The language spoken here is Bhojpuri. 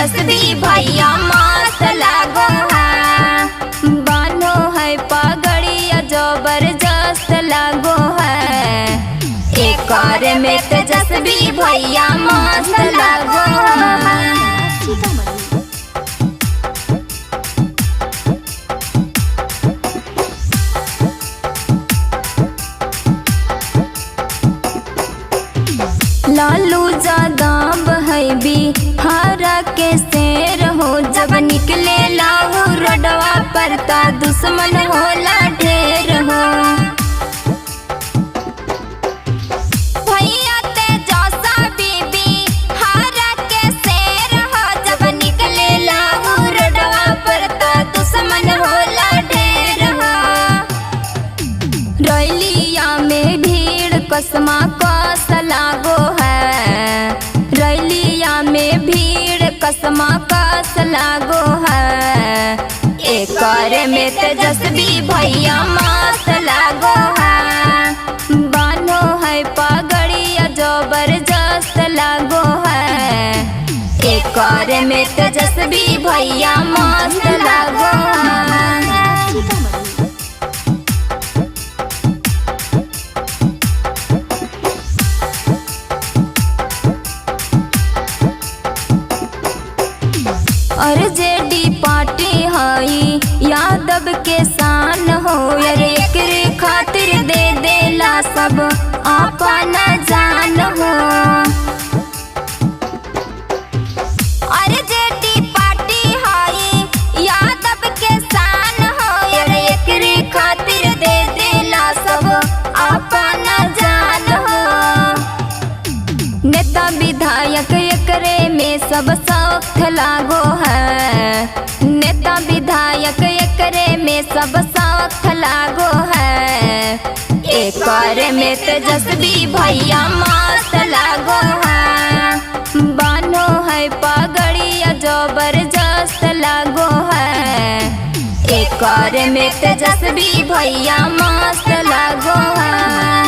तेजस्वी भैया मस्त लागो है। बानो है पगड़िया जबरदस्त लागो है। एक में तेजस्वी भैया मस्त लागो है। लालू यादव है बिहार के शेर हो। जब निकले लाहू रोडवा पर ता दुश्मन होला ढेर हो। भैया तेजस्वी बिहार के शेर हो। जब निकले लाहू रोडवा पर ता दुश्मन होला ढेर हो। रैलिया में भीड़ कसमा कस लागो है। रैलिया में भीड़ कसमा कस लागो है। एक में तेजस्वी भैया मस्त लागो है। बानो है पगड़िया जबरदस्त लागो है। एक में तेजस्वी भैया मस्त लागो है। आरजेडी पार्टी हई यादव के शान हो। अरे एकरे खातिर दे देला सब अपना जान हो। आरजेडी पार्टी हई यादव के शान हो। अरे एकरे खातिर दे देला सब अपना जान हो। नेता विधायक एकरे में सब सौख लागो है। नेता विधायक एकरे में सब सौख लागो है। एक में तेजस्वी भैया मस्त लागो है। बानो है पगड़िया जबरदस्त लागो है। एक में तेजस्वी भैया मस्त लागो है।